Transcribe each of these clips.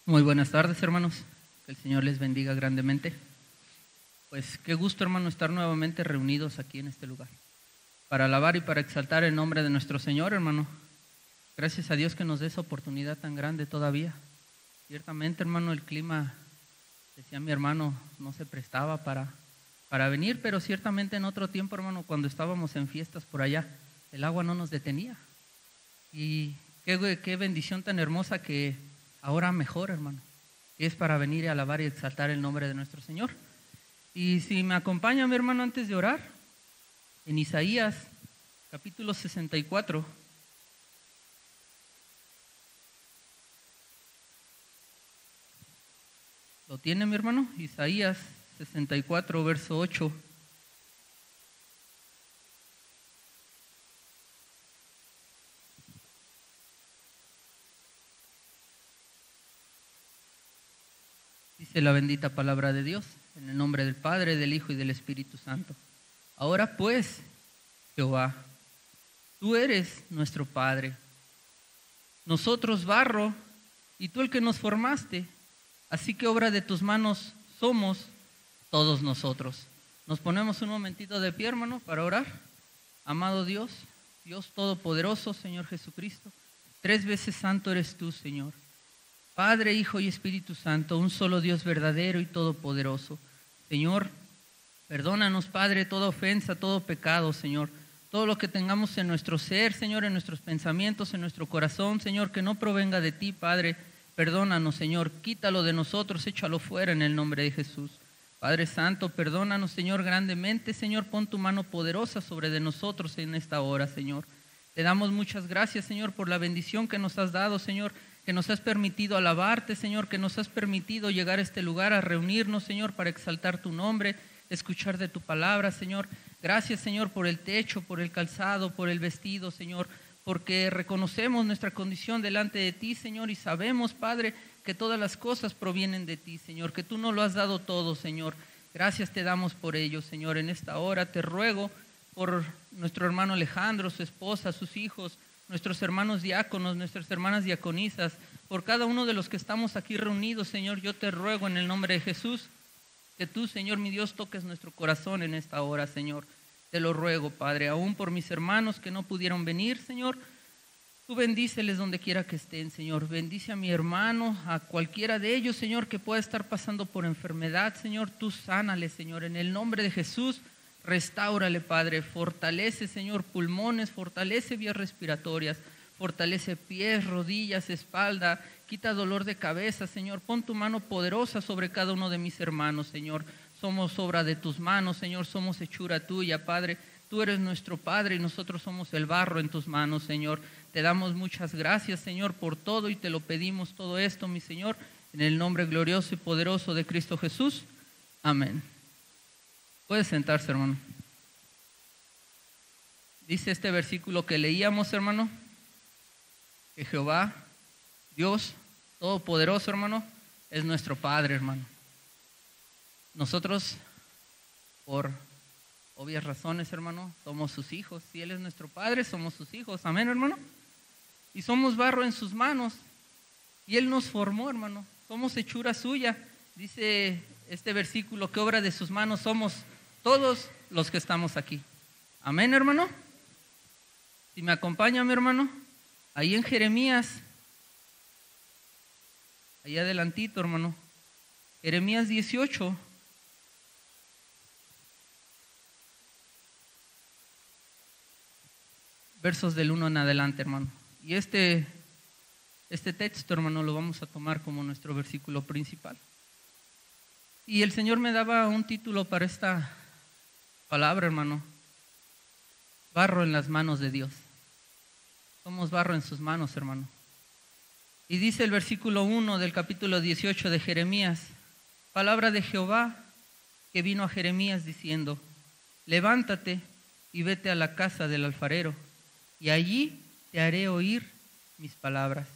Muy buenas tardes, hermanos. Que el Señor les bendiga grandemente. Pues qué gusto, hermano, estar nuevamente reunidos aquí en este lugar para alabar y para exaltar el nombre de nuestro Señor, hermano. Gracias a Dios que nos dé esa oportunidad tan grande todavía. Ciertamente, hermano, el clima, decía mi hermano, no se prestaba para venir, pero ciertamente en otro tiempo, hermano, cuando estábamos en fiestas por allá, el agua no nos detenía. Y qué bendición tan hermosa que ahora mejor, hermano, que es para venir y alabar y exaltar el nombre de nuestro Señor. Y si me acompaña, mi hermano, antes de orar, en Isaías, capítulo 64. ¿Lo tiene, mi hermano? Isaías 64, verso 8. Dice la bendita palabra de Dios, en el nombre del Padre, del Hijo y del Espíritu Santo. Ahora pues, Jehová, tú eres nuestro Padre, nosotros barro, y tú el que nos formaste, así que obra de tus manos somos todos nosotros. Nos ponemos un momentito de pie, hermano, para orar. Amado Dios, Dios Todopoderoso, Señor Jesucristo, 3 veces santo eres tú, Señor. Padre, Hijo y Espíritu Santo, un solo Dios verdadero y todopoderoso. Señor, perdónanos, Padre, toda ofensa, todo pecado, Señor. Todo lo que tengamos en nuestro ser, Señor, en nuestros pensamientos, en nuestro corazón, Señor, que no provenga de ti, Padre. Perdónanos, Señor. Quítalo de nosotros, échalo fuera en el nombre de Jesús. Padre Santo, perdónanos, Señor, grandemente. Señor, pon tu mano poderosa sobre de nosotros en esta hora, Señor. Te damos muchas gracias, Señor, por la bendición que nos has dado, Señor, que nos has permitido alabarte, Señor, que nos has permitido llegar a este lugar a reunirnos, Señor, para exaltar tu nombre, escuchar de tu palabra, Señor. Gracias, Señor, por el techo, por el calzado, por el vestido, Señor, porque reconocemos nuestra condición delante de ti, Señor, y sabemos, Padre, que todas las cosas provienen de ti, Señor, que tú nos lo has dado todo, Señor. Gracias te damos por ello, Señor. En esta hora te ruego por nuestro hermano Alejandro, su esposa, sus hijos, nuestros hermanos diáconos, nuestras hermanas diaconisas, por cada uno de los que estamos aquí reunidos, Señor. Yo te ruego en el nombre de Jesús que tú, Señor, mi Dios, toques nuestro corazón en esta hora, Señor. Te lo ruego, Padre, aún por mis hermanos que no pudieron venir, Señor. Tú bendíceles donde quiera que estén, Señor. Bendice a mi hermano, a cualquiera de ellos, Señor, que pueda estar pasando por enfermedad, Señor. Tú sánale, Señor, en el nombre de Jesús. Restáurale, Padre. Fortalece, Señor, pulmones, fortalece vías respiratorias, fortalece pies, rodillas, espalda. Quita dolor de cabeza, Señor. Pon tu mano poderosa sobre cada uno de mis hermanos, Señor. Somos obra de tus manos, Señor. Somos hechura tuya, Padre. Tú eres nuestro Padre y nosotros somos el barro en tus manos, Señor. Te damos muchas gracias, Señor, por todo y te lo pedimos todo esto, mi Señor, en el nombre glorioso y poderoso de Cristo Jesús. Amén. Puede sentarse, hermano. Dice este versículo que leíamos, hermano, que Jehová, Dios Todopoderoso, hermano, es nuestro Padre, hermano. Nosotros, por obvias razones, hermano, somos sus hijos. Si Él es nuestro Padre, somos sus hijos. Amén, hermano. Y somos barro en sus manos. Y Él nos formó, hermano. Somos hechura suya. Dice este versículo que obra de sus manos somos todos los que estamos aquí. Amén, hermano. Si me acompaña, mi hermano, ahí en Jeremías, ahí adelantito, hermano, Jeremías 18. Versos del 1 en adelante, hermano. Y este texto, hermano, lo vamos a tomar como nuestro versículo principal. Y el Señor me daba un título para esta palabra, hermano. Barro en las manos de Dios. Somos barro en sus manos, hermano. Y dice el versículo 1 del capítulo 18 de Jeremías: palabra de Jehová que vino a Jeremías diciendo: levántate y vete a la casa del alfarero, y allí te haré oír mis palabras.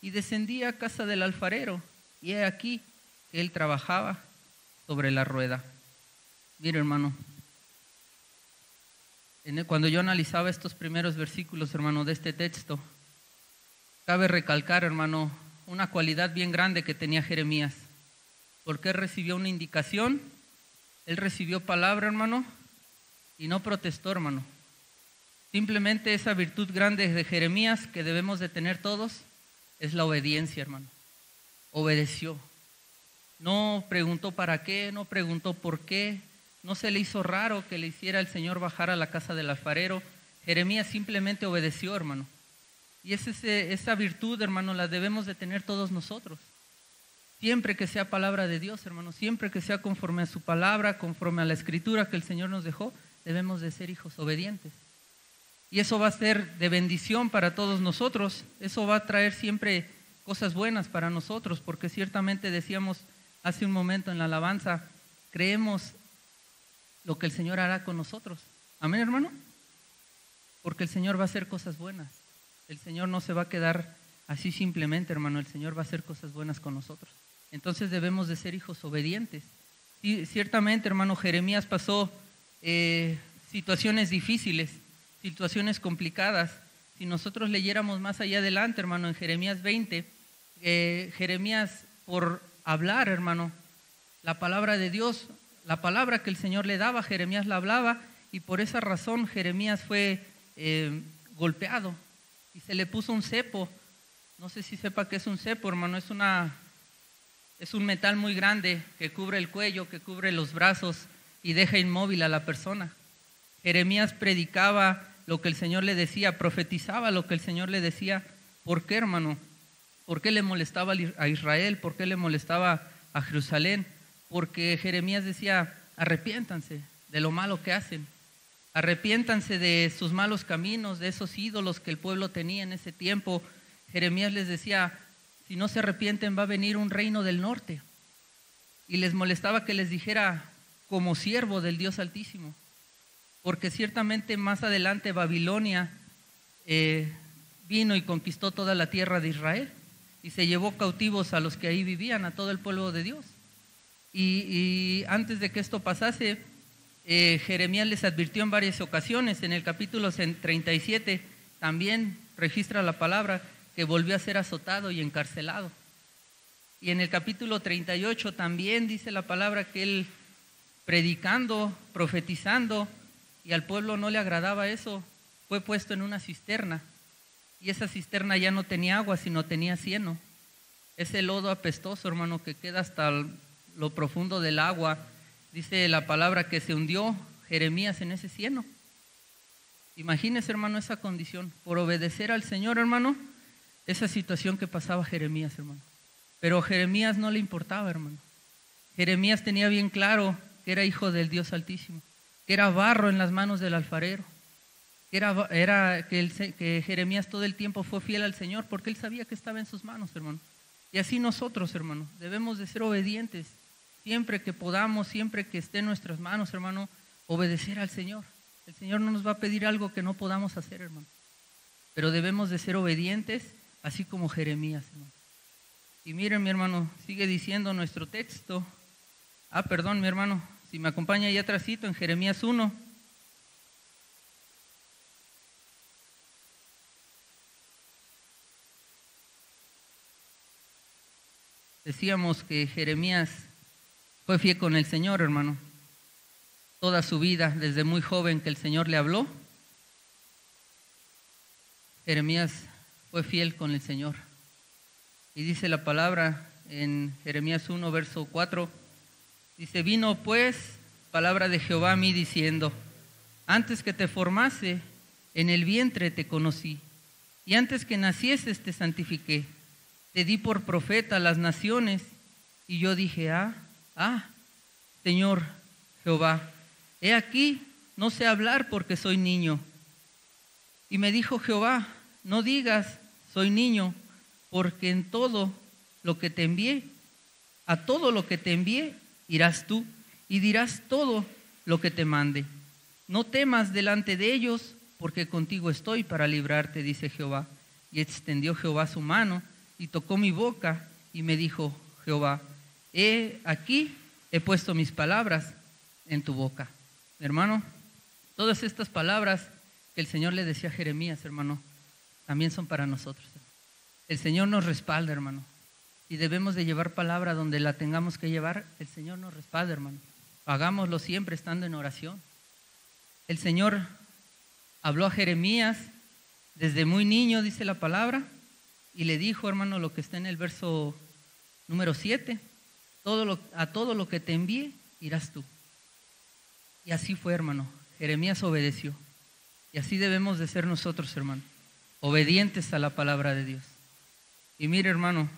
Y descendí a casa del alfarero, y he aquí que él trabajaba sobre la rueda. Mira, hermano, cuando yo analizaba estos primeros versículos, hermano, de este texto, cabe recalcar, hermano, una cualidad bien grande que tenía Jeremías. Porque él recibió una indicación, él recibió palabra, hermano, y no protestó, hermano. Simplemente esa virtud grande de Jeremías que debemos de tener todos es la obediencia, hermano. Obedeció. No preguntó para qué, no preguntó por qué, no se le hizo raro que le hiciera el Señor bajar a la casa del alfarero. Jeremías simplemente obedeció, hermano. Y esa virtud, hermano, la debemos de tener todos nosotros. Siempre que sea palabra de Dios, hermano, siempre que sea conforme a su palabra, conforme a la escritura que el Señor nos dejó, debemos de ser hijos obedientes. Y eso va a ser de bendición para todos nosotros. Eso va a traer siempre cosas buenas para nosotros, porque ciertamente decíamos hace un momento en la alabanza, creemos lo que el Señor hará con nosotros. Amén, hermano. Porque el Señor va a hacer cosas buenas. El Señor no se va a quedar así simplemente, hermano. El Señor va a hacer cosas buenas con nosotros. Entonces debemos de ser hijos obedientes. Y ciertamente, hermano, Jeremías pasó situaciones difíciles, situaciones complicadas. Si nosotros leyéramos más allá adelante, hermano, en Jeremías 20, Jeremías, por hablar, hermano, la palabra de Dios, la palabra que el Señor le daba, Jeremías la hablaba, y por esa razón Jeremías fue golpeado y se le puso un cepo. No sé si sepa qué es un cepo, hermano. Es un metal muy grande que cubre el cuello, que cubre los brazos y deja inmóvil a la persona. Jeremías predicaba lo que el Señor le decía, profetizaba lo que el Señor le decía. ¿Por qué, hermano? ¿Por qué le molestaba a Israel? ¿Por qué le molestaba a Jerusalén? Porque Jeremías decía, arrepiéntanse de lo malo que hacen. Arrepiéntanse de sus malos caminos, de esos ídolos que el pueblo tenía en ese tiempo. Jeremías les decía, si no se arrepienten va a venir un reino del norte. Y les molestaba que les dijera como siervo del Dios Altísimo. Porque ciertamente más adelante Babilonia vino y conquistó toda la tierra de Israel y se llevó cautivos a los que ahí vivían, a todo el pueblo de Dios. Y antes de que esto pasase, Jeremías les advirtió en varias ocasiones. En el capítulo 37 también registra la palabra que volvió a ser azotado y encarcelado. Y en el capítulo 38 también dice la palabra que él predicando, profetizando, y al pueblo no le agradaba eso, fue puesto en una cisterna. Y esa cisterna ya no tenía agua, sino tenía cieno. Ese lodo apestoso, hermano, que queda hasta lo profundo del agua. Dice la palabra que se hundió Jeremías en ese cieno. Imagínese, hermano, esa condición. Por obedecer al Señor, hermano, esa situación que pasaba Jeremías, hermano. Pero a Jeremías no le importaba, hermano. Jeremías tenía bien claro que era hijo del Dios Altísimo, que era barro en las manos del alfarero, que Jeremías todo el tiempo fue fiel al Señor porque él sabía que estaba en sus manos, hermano. Y así nosotros, hermano, debemos de ser obedientes siempre que podamos, siempre que esté en nuestras manos, hermano, obedecer al Señor. El Señor no nos va a pedir algo que no podamos hacer, hermano, pero debemos de ser obedientes así como Jeremías, hermano. Y miren, mi hermano, sigue diciendo nuestro texto. Perdón, mi hermano, si me acompaña ahí atrásito en Jeremías 1. Decíamos que Jeremías fue fiel con el Señor, hermano. Toda su vida, desde muy joven que el Señor le habló, Jeremías fue fiel con el Señor. Y dice la palabra en Jeremías 1, verso 4, dice, vino pues palabra de Jehová a mí diciendo, antes que te formase en el vientre te conocí, y antes que nacieses te santifiqué, te di por profeta a las naciones. Y yo dije, Señor Jehová, he aquí, no sé hablar porque soy niño. Y me dijo Jehová, no digas, soy niño, porque en todo lo que te envié, a todo lo que te envié, irás tú y dirás todo lo que te mande. No temas delante de ellos, porque contigo estoy para librarte, dice Jehová. Y extendió Jehová su mano y tocó mi boca y me dijo Jehová, aquí he puesto mis palabras en tu boca. Hermano, todas estas palabras que el Señor le decía a Jeremías, hermano, también son para nosotros. El Señor nos respalda, hermano. Si debemos de llevar palabra donde la tengamos que llevar, el Señor nos respalda, hermano. Hagámoslo siempre estando en oración. El Señor habló a Jeremías desde muy niño, dice la palabra, y le dijo, hermano, lo que está en el verso número 7, a todo lo que te envíe, irás tú. Y así fue, hermano. Jeremías obedeció. Y así debemos de ser nosotros, hermano, obedientes a la palabra de Dios. Y mire, hermano,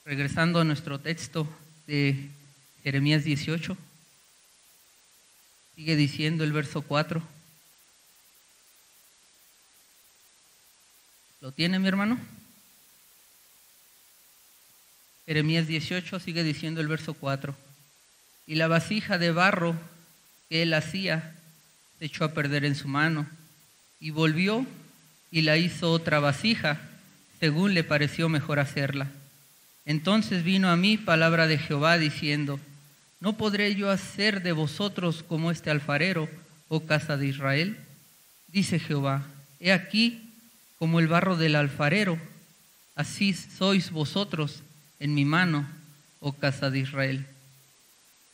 regresando a nuestro texto de Jeremías 18, sigue diciendo el verso 4. ¿Lo tiene, mi hermano? Jeremías 18 sigue diciendo el verso 4. Y la vasija de barro que él hacía se echó a perder en su mano, y volvió y la hizo otra vasija, según le pareció mejor hacerla. Entonces vino a mí palabra de Jehová diciendo: ¿no podré yo hacer de vosotros como este alfarero, oh casa de Israel? Dice Jehová: he aquí, como el barro del alfarero, así sois vosotros en mi mano, oh casa de Israel.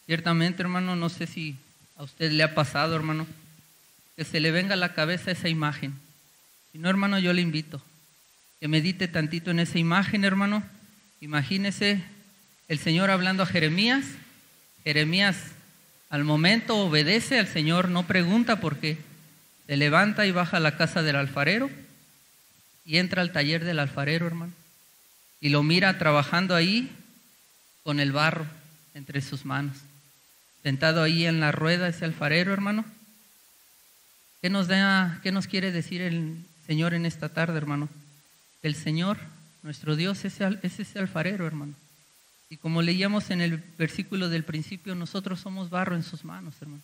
Ciertamente, hermano, no sé si a usted le ha pasado, hermano, que se le venga a la cabeza esa imagen. Si no, hermano, yo le invito que medite tantito en esa imagen, hermano. Imagínese el Señor hablando a Jeremías. Jeremías al momento obedece al Señor, no pregunta por qué. Se levanta y baja a la casa del alfarero y entra al taller del alfarero, hermano. Y lo mira trabajando ahí con el barro entre sus manos. Sentado ahí en la rueda ese alfarero, hermano. ¿Qué nos quiere decir el Señor en esta tarde, hermano? El Señor, nuestro Dios, es ese alfarero, hermano. Y como leíamos en el versículo del principio, nosotros somos barro en sus manos, hermano.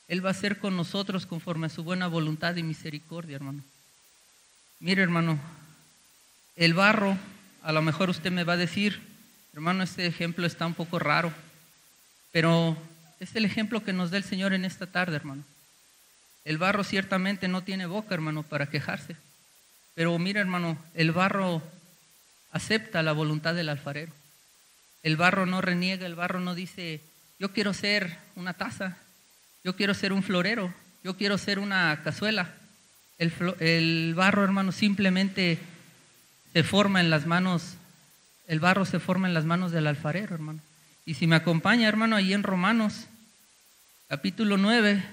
Él va a hacer con nosotros conforme a su buena voluntad y misericordia, hermano. Mire, hermano, el barro, a lo mejor usted me va a decir, hermano, este ejemplo está un poco raro, pero es el ejemplo que nos da el Señor en esta tarde, hermano. El barro ciertamente no tiene boca, hermano, para quejarse. Pero mira, hermano, el barro acepta la voluntad del alfarero. El barro no reniega, el barro no dice: yo quiero ser una taza, yo quiero ser un florero, yo quiero ser una cazuela. El barro, hermano, simplemente se forma en las manos, el barro se forma en las manos del alfarero, hermano. Y si me acompaña, hermano, ahí en Romanos, capítulo 9,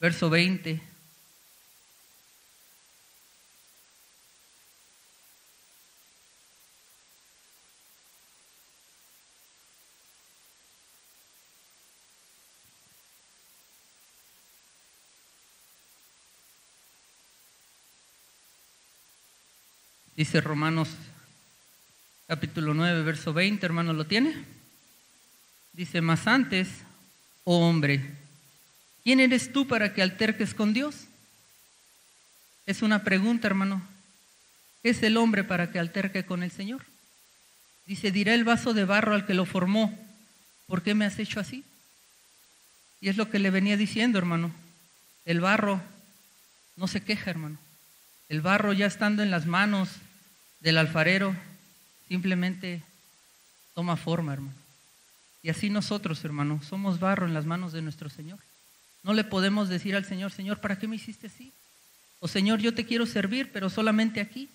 verso 20. Dice Romanos capítulo 9, verso 20, hermano, ¿lo tiene? Dice: mas antes, oh hombre, ¿quién eres tú para que alterques con Dios? Es una pregunta, hermano. ¿Qué es el hombre para que alterque con el Señor? Dice: dirá el vaso de barro al que lo formó: ¿por qué me has hecho así? Y es lo que le venía diciendo, hermano. El barro no se queja, hermano. El barro, ya estando en las manos del alfarero, simplemente toma forma, hermano. Y así nosotros, hermano, somos barro en las manos de nuestro Señor. No le podemos decir al Señor: Señor, ¿para qué me hiciste así? O Señor, yo te quiero servir, pero solamente aquí.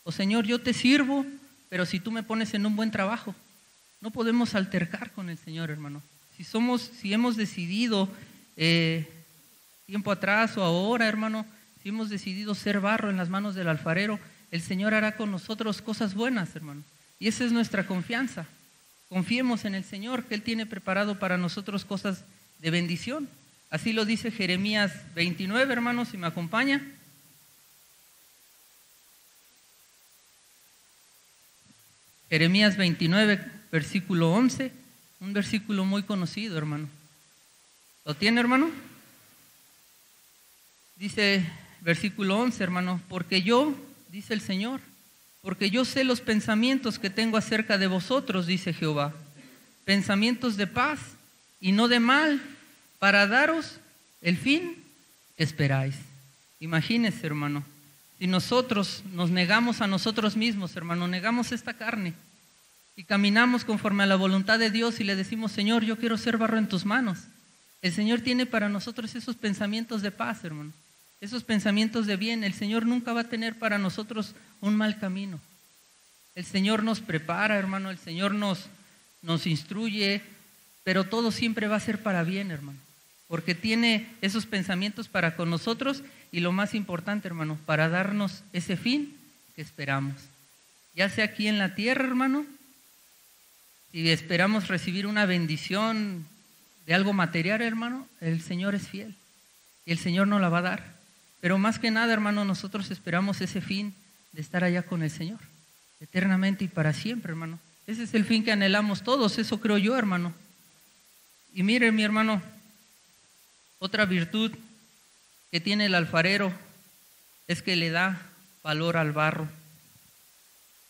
O Señor, yo te sirvo, pero si tú me pones en un buen trabajo. No podemos altercar con el Señor, hermano. Si hemos decidido tiempo atrás o ahora, hermano, si hemos decidido ser barro en las manos del alfarero, el Señor hará con nosotros cosas buenas, hermano. Y esa es nuestra confianza. Confiemos en el Señor, que Él tiene preparado para nosotros cosas de bendición. Así lo dice Jeremías 29, hermanos, si me acompaña. Jeremías 29, versículo 11, un versículo muy conocido, hermano. ¿Lo tiene, hermano? Dice versículo 11, hermano: porque yo, dice el Señor, porque yo sé los pensamientos que tengo acerca de vosotros, dice Jehová, pensamientos de paz y no de mal, para daros el fin que esperáis. Imagínense, hermano, Si nosotros nos negamos a nosotros mismos, hermano, negamos esta carne y caminamos conforme a la voluntad de Dios y le decimos, Señor, yo quiero ser barro en tus manos. El Señor tiene para nosotros esos pensamientos de paz, hermano, esos pensamientos de bien. El Señor nunca va a tener para nosotros un mal camino. El Señor nos prepara, hermano, el Señor nos instruye, pero todo siempre va a ser para bien, hermano, porque tiene esos pensamientos para con nosotros y lo más importante, hermano, para darnos ese fin que esperamos. Ya sea aquí en la tierra, hermano, si esperamos recibir una bendición de algo material, hermano, el Señor es fiel y el Señor nos la va a dar. Pero más que nada, hermano, nosotros esperamos ese fin de estar allá con el Señor, eternamente y para siempre, hermano. Ese es el fin que anhelamos todos, eso creo yo, hermano. Y mire, mi hermano, otra virtud que tiene el alfarero es que le da valor al barro.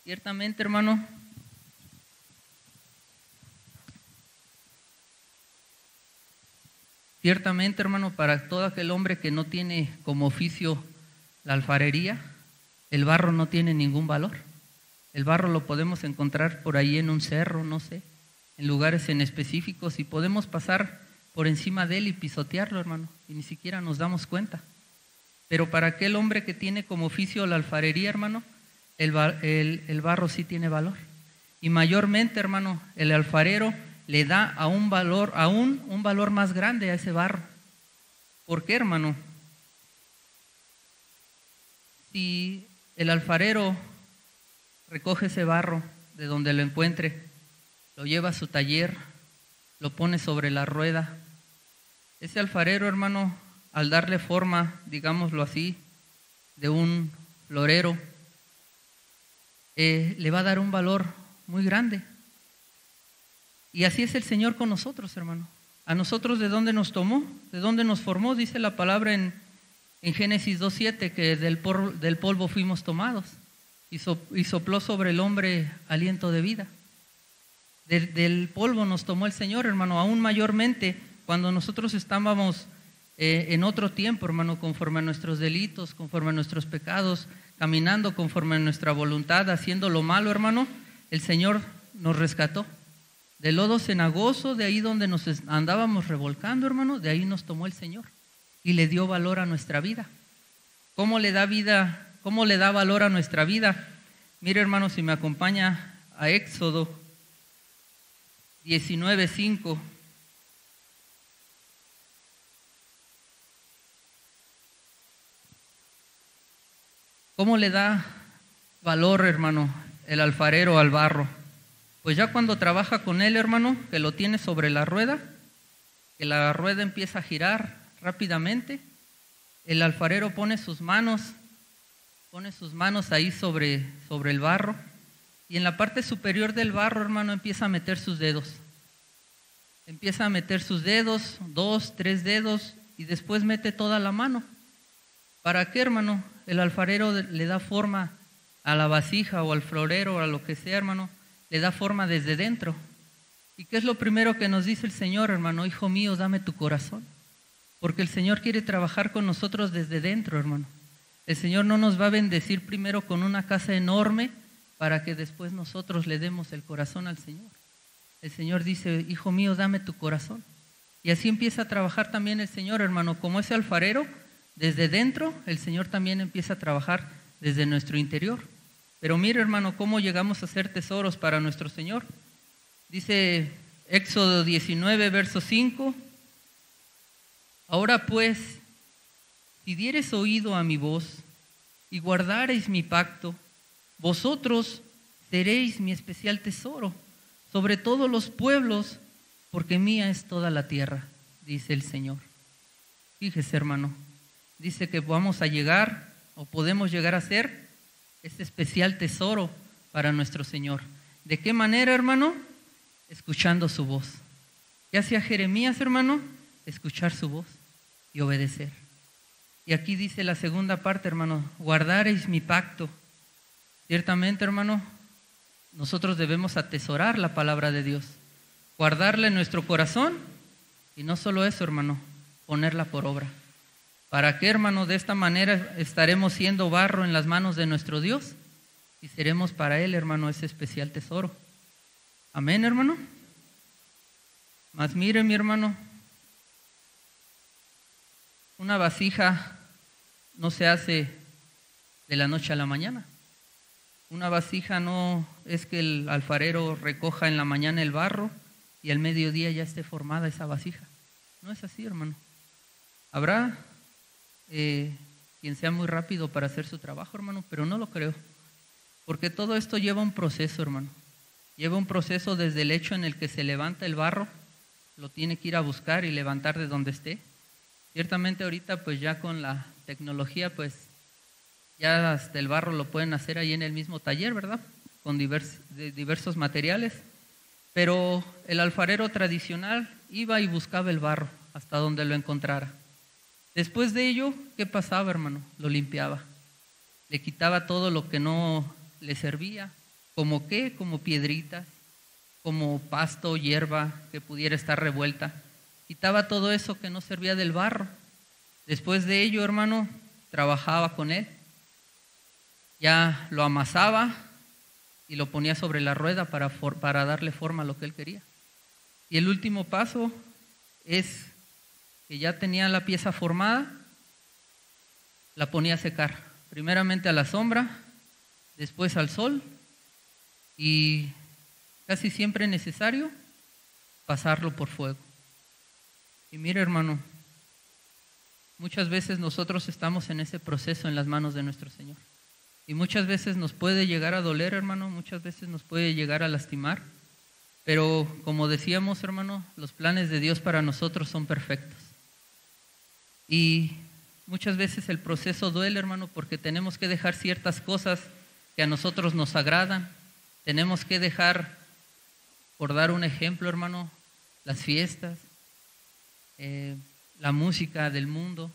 Ciertamente, hermano, para todo aquel hombre que no tiene como oficio la alfarería, el barro no tiene ningún valor. El barro lo podemos encontrar por ahí en un cerro, no sé, en lugares en específicos, y podemos pasar por encima de él y pisotearlo, hermano, y ni siquiera nos damos cuenta. Pero para aquel hombre que tiene como oficio la alfarería, hermano, el barro sí tiene valor. Y mayormente, hermano, el alfarero le da un valor más grande a ese barro. ¿Por qué, hermano? Si el alfarero recoge ese barro de donde lo encuentre, lo lleva a su taller, lo pone sobre la rueda, ese alfarero, hermano, al darle forma, digámoslo así, de un florero, le va a dar un valor muy grande. Y así es el Señor con nosotros, hermano. A nosotros, ¿de dónde nos tomó? ¿De dónde nos formó? Dice la palabra en Génesis 2:7 que del polvo fuimos tomados y sopló sobre el hombre aliento de vida. Del polvo nos tomó el Señor, hermano, aún mayormente cuando nosotros estábamos en otro tiempo, hermano, conforme a nuestros delitos, conforme a nuestros pecados, caminando conforme a nuestra voluntad, haciendo lo malo, hermano, el Señor nos rescató. Del lodo cenagoso, de ahí donde nos andábamos revolcando, hermano, de ahí nos tomó el Señor y le dio valor a nuestra vida. ¿Cómo le da vida? ¿Cómo le da valor a nuestra vida? Mire, hermano, si me acompaña a Éxodo 19:5. ¿Cómo le da valor, hermano, el alfarero al barro? Pues ya cuando trabaja con él, hermano, que lo tiene sobre la rueda, que la rueda empieza a girar rápidamente, el alfarero pone sus manos ahí sobre el barro, y en la parte superior del barro, hermano, empieza a meter sus dedos. Empieza a meter sus dedos, 2, 3 dedos, y después mete toda la mano. ¿Para qué, hermano? El alfarero le da forma a la vasija o al florero o a lo que sea, hermano, le da forma desde dentro. ¿Y qué es lo primero que nos dice el Señor, hermano? Hijo mío, dame tu corazón. Porque el Señor quiere trabajar con nosotros desde dentro, hermano. El Señor no nos va a bendecir primero con una casa enorme para que después nosotros le demos el corazón al Señor. El Señor dice, hijo mío, dame tu corazón. Y así empieza a trabajar también el Señor, hermano. Como ese alfarero, desde dentro, el Señor también empieza a trabajar desde nuestro interior. Pero mire, hermano, cómo llegamos a ser tesoros para nuestro Señor. Dice Éxodo 19, verso 5. Ahora pues, si diereis oído a mi voz y guardareis mi pacto, vosotros seréis mi especial tesoro sobre todos los pueblos, porque mía es toda la tierra, dice el Señor. Fíjese, hermano, dice que vamos a llegar o podemos llegar a ser este especial tesoro para nuestro Señor. ¿De qué manera, hermano? Escuchando su voz. ¿Qué hacía Jeremías, hermano? Escuchar su voz y obedecer. Y aquí dice la segunda parte, hermano, guardaréis mi pacto. Ciertamente, hermano, nosotros debemos atesorar la palabra de Dios, guardarla en nuestro corazón y no solo eso, hermano, ponerla por obra. ¿Para qué, hermano? De esta manera estaremos siendo barro en las manos de nuestro Dios y seremos para Él, hermano, ese especial tesoro. Amén, hermano. Mas mire, mi hermano, una vasija no se hace de la noche a la mañana. Una vasija no es que el alfarero recoja en la mañana el barro y al mediodía ya esté formada esa vasija. No es así, hermano. Habrá quien sea muy rápido para hacer su trabajo, hermano, pero no lo creo. Porque todo esto lleva un proceso, hermano. Lleva un proceso desde el hecho en el que se levanta el barro, lo tiene que ir a buscar y levantar de donde esté. Ciertamente ahorita pues ya con la tecnología pues ya hasta el barro lo pueden hacer ahí en el mismo taller, ¿verdad? Con diversos materiales. Pero el alfarero tradicional iba y buscaba el barro hasta donde lo encontrara. Después de ello, ¿qué pasaba, hermano? Lo limpiaba. Le quitaba todo lo que no le servía. ¿Como qué? Como piedritas, como pasto, hierba que pudiera estar revuelta. Quitaba todo eso que no servía del barro. Después de ello, hermano, trabajaba con él. Ya lo amasaba y lo ponía sobre la rueda para darle forma a lo que él quería. Y el último paso es que ya tenía la pieza formada, la ponía a secar. Primeramente a la sombra, después al sol y casi siempre es necesario pasarlo por fuego. Y mire, hermano, muchas veces nosotros estamos en ese proceso en las manos de nuestro Señor. Y muchas veces nos puede llegar a doler, hermano, muchas veces nos puede llegar a lastimar. Pero como decíamos, hermano, los planes de Dios para nosotros son perfectos. Y muchas veces el proceso duele, hermano, porque tenemos que dejar ciertas cosas que a nosotros nos agradan. Tenemos que dejar, por dar un ejemplo, hermano, las fiestas, la música del mundo.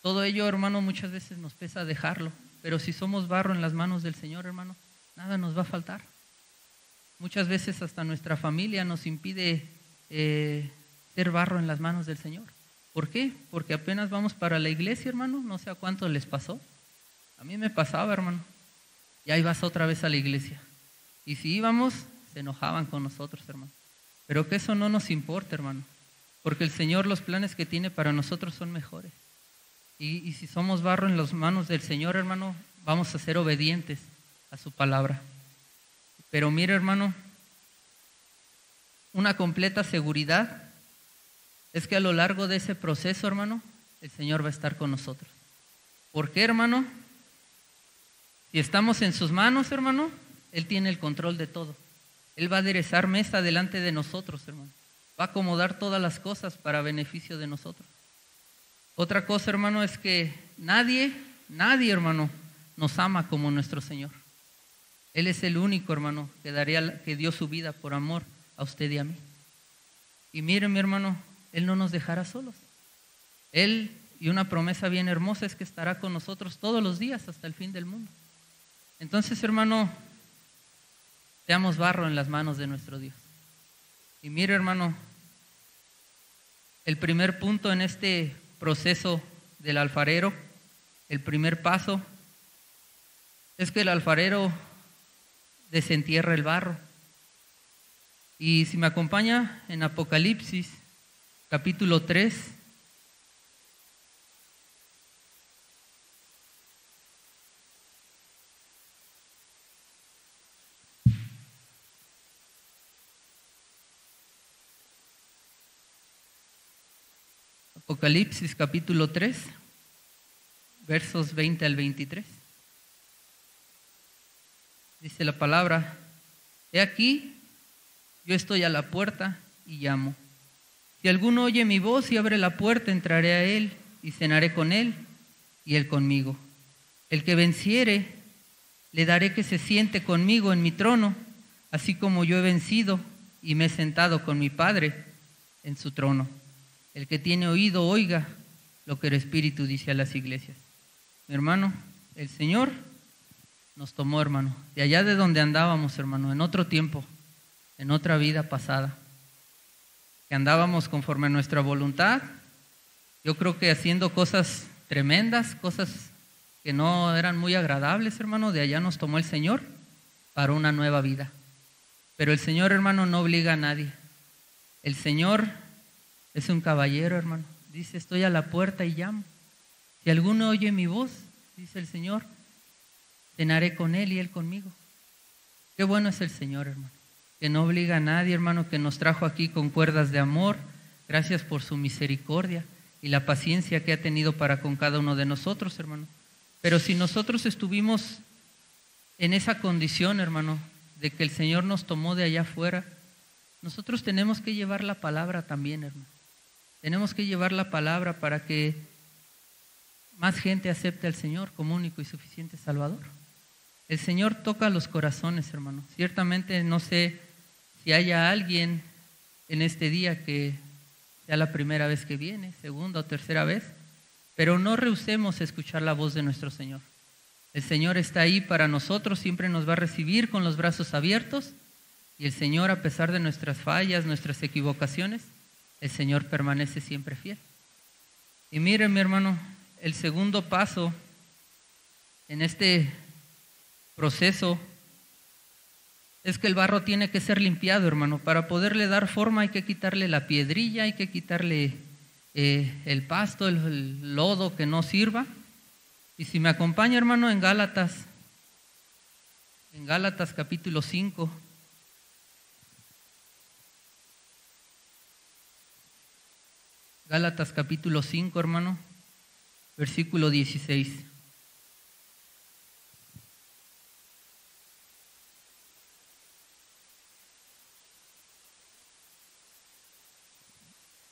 Todo ello, hermano, muchas veces nos pesa dejarlo. Pero si somos barro en las manos del Señor, hermano, nada nos va a faltar. Muchas veces hasta nuestra familia nos impide ser barro en las manos del Señor. ¿Por qué? Porque apenas vamos para la iglesia, hermano, no sé a cuánto les pasó. A mí me pasaba, hermano. Ya ibas otra vez a la iglesia. Y si íbamos, se enojaban con nosotros, hermano. Pero que eso no nos importa, hermano. Porque el Señor, los planes que tiene para nosotros son mejores. Y si somos barro en las manos del Señor, hermano, vamos a ser obedientes a su palabra. Pero mire, hermano, una completa seguridad es que a lo largo de ese proceso, hermano, el Señor va a estar con nosotros. ¿Por qué, hermano? Si estamos en sus manos, hermano, Él tiene el control de todo. Él va a aderezar mesa delante de nosotros, hermano. Va a acomodar todas las cosas para beneficio de nosotros. Otra cosa, hermano, es que nadie, hermano, nos ama como nuestro Señor. Él es el único, hermano, que dio su vida por amor a usted y a mí. Y mire, mi hermano, Él no nos dejará solos. Él, y una promesa bien hermosa, es que estará con nosotros todos los días hasta el fin del mundo. Entonces, hermano, seamos barro en las manos de nuestro Dios. Y mire, hermano, el primer punto en este proceso del alfarero, el primer paso es que el alfarero desentierra el barro. Y si me acompaña en Apocalipsis capítulo 3, Apocalipsis capítulo 3, versos 20 al 23. Dice la palabra: he aquí, yo estoy a la puerta y llamo. Si alguno oye mi voz y abre la puerta, entraré a él y cenaré con él y él conmigo. El que venciere, le daré que se siente conmigo en mi trono, así como yo he vencido y me he sentado con mi Padre en su trono. El que tiene oído, oiga lo que el Espíritu dice a las iglesias. Mi hermano, el Señor nos tomó, hermano, de allá de donde andábamos, hermano, en otro tiempo, en otra vida pasada, que andábamos conforme a nuestra voluntad, Yo creo que haciendo cosas tremendas, cosas que no eran muy agradables, hermano, de allá nos tomó el Señor para una nueva vida. Pero el Señor, hermano, no obliga a nadie. El Señor es un caballero, hermano. Dice, estoy a la puerta y llamo. Si alguno oye mi voz, dice el Señor, cenaré con él y él conmigo. Qué bueno es el Señor, hermano, que no obliga a nadie, hermano, que nos trajo aquí con cuerdas de amor. Gracias por su misericordia y la paciencia que ha tenido para con cada uno de nosotros, hermano. Pero si nosotros estuvimos en esa condición, hermano, de que el Señor nos tomó de allá afuera, nosotros tenemos que llevar la palabra también, hermano. Tenemos que llevar la palabra para que más gente acepte al Señor como único y suficiente Salvador. El Señor toca los corazones, hermano. Ciertamente no sé si haya alguien en este día que sea la primera vez que viene, segunda o tercera vez, pero no rehusemos escuchar la voz de nuestro Señor. El Señor está ahí para nosotros, siempre nos va a recibir con los brazos abiertos, y el Señor, a pesar de nuestras fallas, nuestras equivocaciones, el Señor permanece siempre fiel. Y miren, mi hermano, el segundo paso en este proceso es que el barro tiene que ser limpiado, hermano. Para poderle dar forma hay que quitarle la piedrilla, hay que quitarle el pasto, el lodo que no sirva. Y si me acompaña, hermano, en Gálatas capítulo 5. Gálatas capítulo 5, hermano, versículo 16.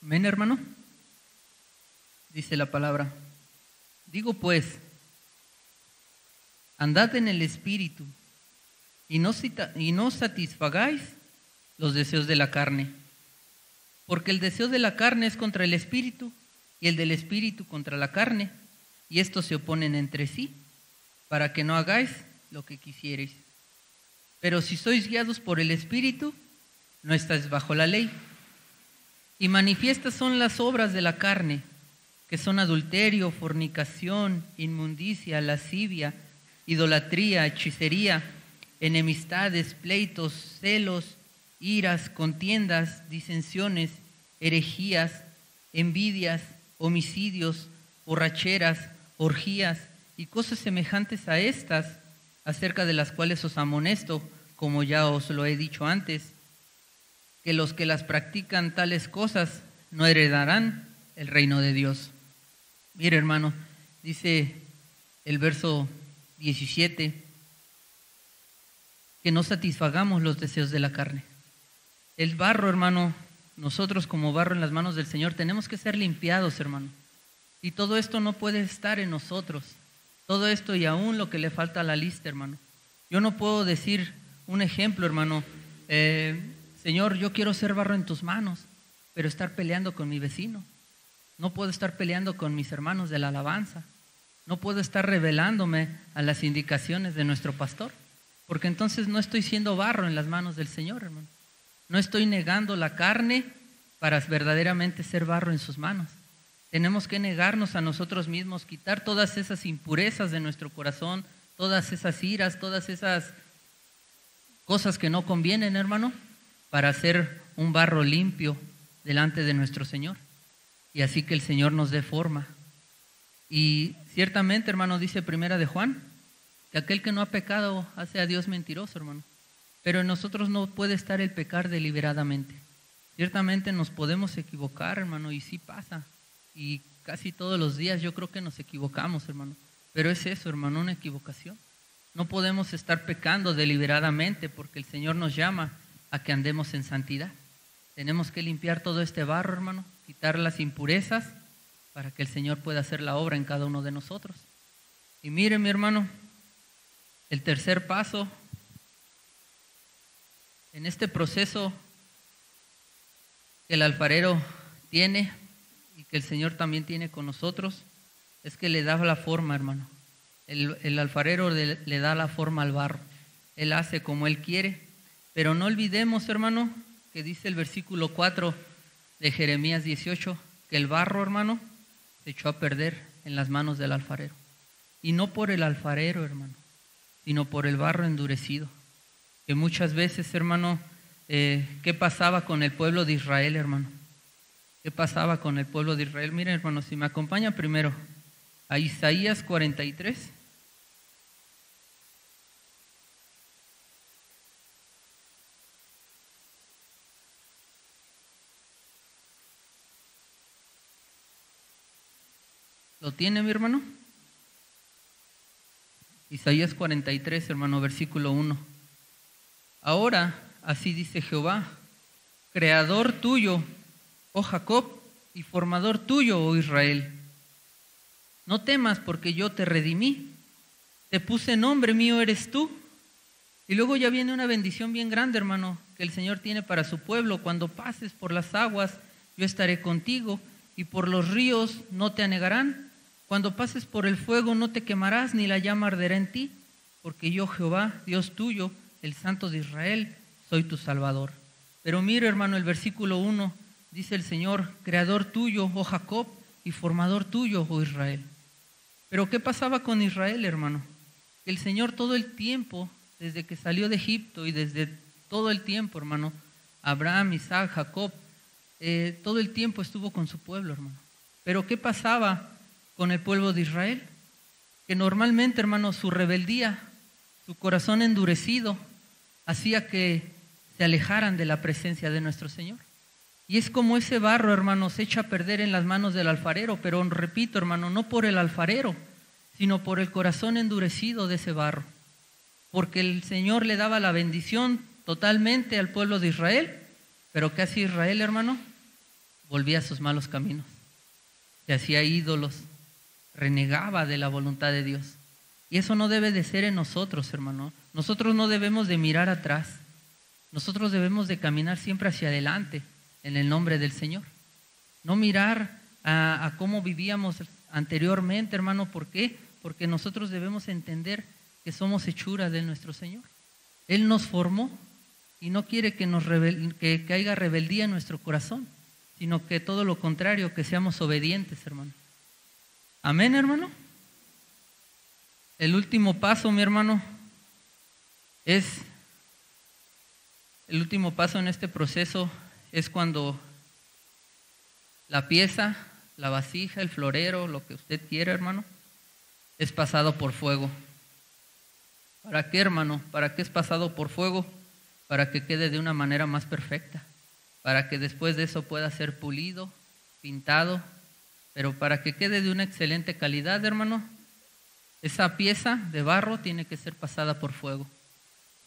Amén, hermano. Dice la palabra. Digo pues, andad en el Espíritu y no satisfagáis los deseos de la carne. Porque el deseo de la carne es contra el Espíritu y el del Espíritu contra la carne, y estos se oponen entre sí, para que no hagáis lo que quisierais. Pero si sois guiados por el Espíritu, no estáis bajo la ley. Y manifiestas son las obras de la carne, que son adulterio, fornicación, inmundicia, lascivia, idolatría, hechicería, enemistades, pleitos, celos, iras, contiendas, disensiones, herejías, envidias, homicidios, borracheras, orgías y cosas semejantes a estas, acerca de las cuales os amonesto, como ya os lo he dicho antes, que los que las practican tales cosas no heredarán el reino de Dios. Mire, hermano, dice el verso 17, que no satisfagamos los deseos de la carne. El barro, hermano, nosotros como barro en las manos del Señor tenemos que ser limpiados, hermano. Y todo esto no puede estar en nosotros. Todo esto y aún lo que le falta a la lista, hermano. Yo no puedo decir un ejemplo, hermano. Señor, yo quiero ser barro en tus manos, pero estar peleando con mi vecino. No puedo estar peleando con mis hermanos de la alabanza. No puedo estar rebelándome a las indicaciones de nuestro pastor, porque entonces no estoy siendo barro en las manos del Señor, hermano. No estoy negando la carne para verdaderamente ser barro en sus manos. Tenemos que negarnos a nosotros mismos, quitar todas esas impurezas de nuestro corazón, todas esas iras, todas esas cosas que no convienen, hermano, para ser un barro limpio delante de nuestro Señor. Y así que el Señor nos dé forma. Y ciertamente, hermano, dice Primera de Juan, que aquel que no ha pecado hace a Dios mentiroso, hermano. Pero en nosotros no puede estar el pecar deliberadamente. Ciertamente nos podemos equivocar, hermano, y sí pasa. Y casi todos los días yo creo que nos equivocamos, hermano. Pero es eso, hermano, una equivocación. No podemos estar pecando deliberadamente porque el Señor nos llama a que andemos en santidad. Tenemos que limpiar todo este barro, hermano, quitar las impurezas para que el Señor pueda hacer la obra en cada uno de nosotros. Y mire, mi hermano, el tercer paso en este proceso que el alfarero tiene y que el Señor también tiene con nosotros es que le da la forma, hermano. El alfarero le da la forma al barro. Él hace como Él quiere. Pero no olvidemos, hermano, que dice el versículo 4 de Jeremías 18, que el barro, hermano, se echó a perder en las manos del alfarero. Y no por el alfarero, hermano, sino por el barro endurecido. Que muchas veces, hermano, ¿qué pasaba con el pueblo de Israel, hermano? ¿Qué pasaba con el pueblo de Israel? Miren, hermano, si me acompañan primero a Isaías 43. ¿Lo tiene, mi hermano? Isaías 43, hermano, versículo 1. Ahora, así dice Jehová, creador tuyo, oh Jacob, y formador tuyo, oh Israel. No temas, porque yo te redimí, te puse nombre, mío eres tú. Y luego ya viene una bendición bien grande, hermano, que el Señor tiene para su pueblo. Cuando pases por las aguas, yo estaré contigo, y por los ríos no te anegarán. Cuando pases por el fuego no te quemarás, ni la llama arderá en ti, porque yo, Jehová, Dios tuyo, el Santo de Israel, soy tu Salvador. Pero mira, hermano, el versículo 1, dice el Señor, creador tuyo, oh Jacob, y formador tuyo, oh Israel. Pero ¿qué pasaba con Israel, hermano? Que el Señor todo el tiempo, desde que salió de Egipto y desde todo el tiempo, hermano, Abraham, Isaac, Jacob, todo el tiempo estuvo con su pueblo, hermano. Pero ¿qué pasaba con el pueblo de Israel? Que normalmente, hermano, su rebeldía, su corazón endurecido, hacía que se alejaran de la presencia de nuestro Señor. Y es como ese barro, hermano, se echa a perder en las manos del alfarero, pero repito, hermano, no por el alfarero, sino por el corazón endurecido de ese barro. Porque el Señor le daba la bendición totalmente al pueblo de Israel, pero ¿qué hacía Israel, hermano? Volvía a sus malos caminos, se hacía ídolos, renegaba de la voluntad de Dios. Y eso no debe de ser en nosotros, hermano. Nosotros no debemos de mirar atrás. Nosotros debemos de caminar siempre hacia adelante en el nombre del Señor. No mirar a cómo vivíamos anteriormente, hermano. ¿Por qué? Porque nosotros debemos entender que somos hechura de nuestro Señor. Él nos formó y no quiere que haya rebeldía en nuestro corazón, sino que todo lo contrario, que seamos obedientes, hermano. Amén, hermano. El último paso, mi hermano, el último paso en este proceso es cuando la pieza, la vasija, el florero, lo que usted quiera, hermano, es pasado por fuego. ¿Para qué, hermano? ¿Para qué es pasado por fuego? Para que quede de una manera más perfecta, para que después de eso pueda ser pulido, pintado, pero para que quede de una excelente calidad, hermano, esa pieza de barro tiene que ser pasada por fuego.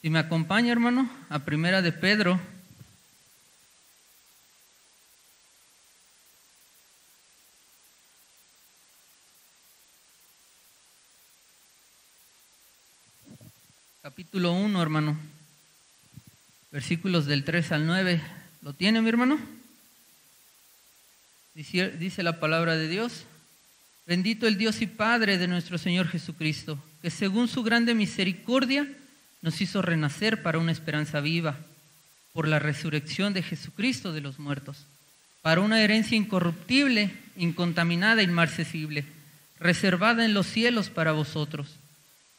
Si me acompaña, hermano, a Primera de Pedro, capítulo 1, hermano, versículos del 3 al 9. ¿Lo tiene, mi hermano? Dice la palabra de Dios: bendito el Dios y Padre de nuestro Señor Jesucristo, que según su grande misericordia nos hizo renacer para una esperanza viva, por la resurrección de Jesucristo de los muertos, para una herencia incorruptible, incontaminada, inmarcesible, reservada en los cielos para vosotros,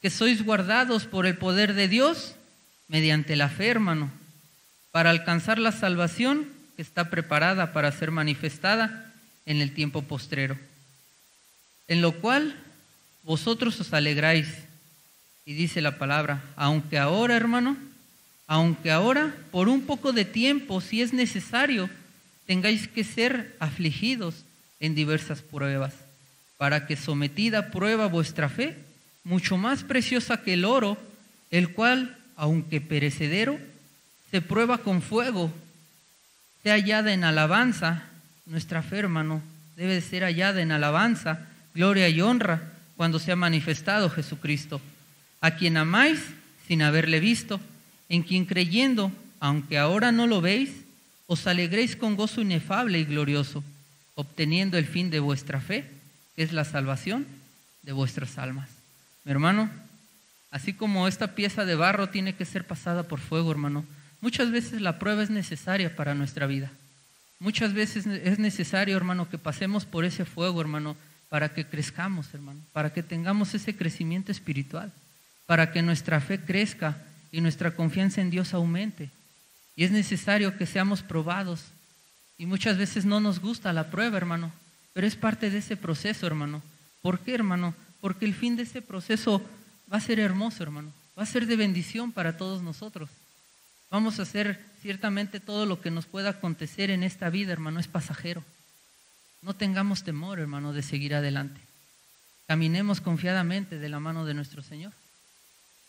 que sois guardados por el poder de Dios mediante la fe, hermano, para alcanzar la salvación que está preparada para ser manifestada en el tiempo postrero, en lo cual vosotros os alegráis. Y dice la palabra, aunque ahora, hermano, aunque ahora por un poco de tiempo, si es necesario, tengáis que ser afligidos en diversas pruebas, para que sometida a prueba vuestra fe, mucho más preciosa que el oro, el cual, aunque perecedero, se prueba con fuego, sea hallada en alabanza. Nuestra fe, hermano, debe de ser hallada en alabanza, gloria y honra cuando sea manifestado Jesucristo, a quien amáis sin haberle visto, en quien creyendo, aunque ahora no lo veis, os alegréis con gozo inefable y glorioso, obteniendo el fin de vuestra fe, que es la salvación de vuestras almas. Mi hermano, así como esta pieza de barro tiene que ser pasada por fuego, hermano, muchas veces la prueba es necesaria para nuestra vida. Muchas veces es necesario, hermano, que pasemos por ese fuego, hermano, para que crezcamos, hermano, para que tengamos ese crecimiento espiritual, para que nuestra fe crezca y nuestra confianza en Dios aumente. Y es necesario que seamos probados. Y muchas veces no nos gusta la prueba, hermano, pero es parte de ese proceso, hermano. ¿Por qué, hermano? Porque el fin de ese proceso va a ser hermoso, hermano. Va a ser de bendición para todos nosotros. Vamos a hacer ciertamente todo lo que nos pueda acontecer en esta vida, hermano, es pasajero. No tengamos temor, hermano, de seguir adelante. Caminemos confiadamente de la mano de nuestro Señor.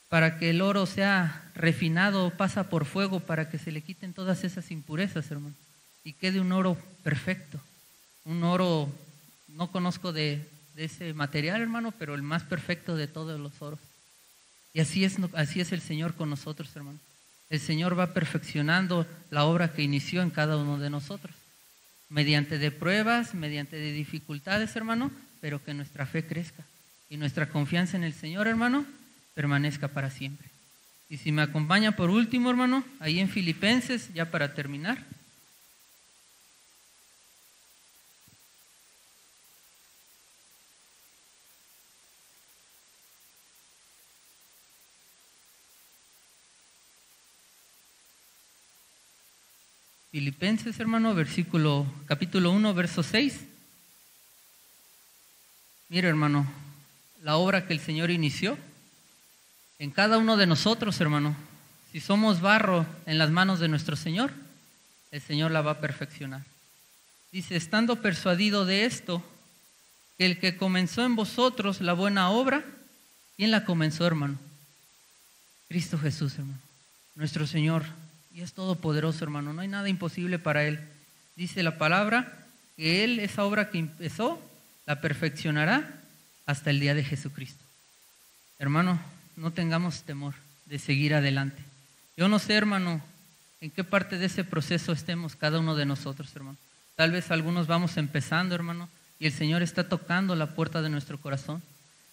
Para que el oro sea refinado, pasa por fuego para que se le quiten todas esas impurezas, hermano. Y quede un oro perfecto. Un oro, no conozco de ese material, hermano, pero el más perfecto de todos los oros. Y así es el Señor con nosotros, hermano. El Señor va perfeccionando la obra que inició en cada uno de nosotros. Mediante de pruebas, mediante de dificultades, hermano, pero que nuestra fe crezca. Y nuestra confianza en el Señor, hermano, permanezca para siempre. Y si me acompaña por último, hermano, ahí en Filipenses, ya para terminar. Filipenses, hermano, capítulo 1, verso 6. Mira, hermano, la obra que el Señor inició en cada uno de nosotros, hermano. Si somos barro en las manos de nuestro Señor, el Señor la va a perfeccionar. Dice, estando persuadido de esto, que el que comenzó en vosotros la buena obra, ¿quién la comenzó, hermano? Cristo Jesús, hermano, nuestro Señor. Y es todopoderoso, hermano, no hay nada imposible para Él. Dice la palabra que Él, esa obra que empezó, la perfeccionará hasta el día de Jesucristo. Hermano, no tengamos temor de seguir adelante. Yo no sé, hermano, en qué parte de ese proceso estemos cada uno de nosotros, hermano. Tal vez algunos vamos empezando, hermano, y el Señor está tocando la puerta de nuestro corazón.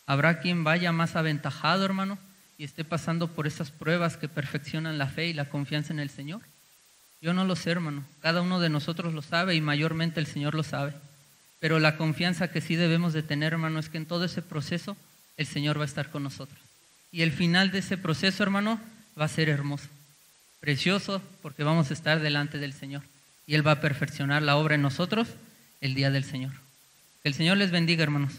Habrá quien vaya más aventajado, hermano, y esté pasando por esas pruebas que perfeccionan la fe y la confianza en el Señor. Yo no lo sé, hermano. Cada uno de nosotros lo sabe y mayormente el Señor lo sabe. Pero la confianza que sí debemos de tener, hermano, es que en todo ese proceso el Señor va a estar con nosotros. Y el final de ese proceso, hermano, va a ser hermoso, precioso, porque vamos a estar delante del Señor. Y Él va a perfeccionar la obra en nosotros el día del Señor. Que el Señor les bendiga, hermanos.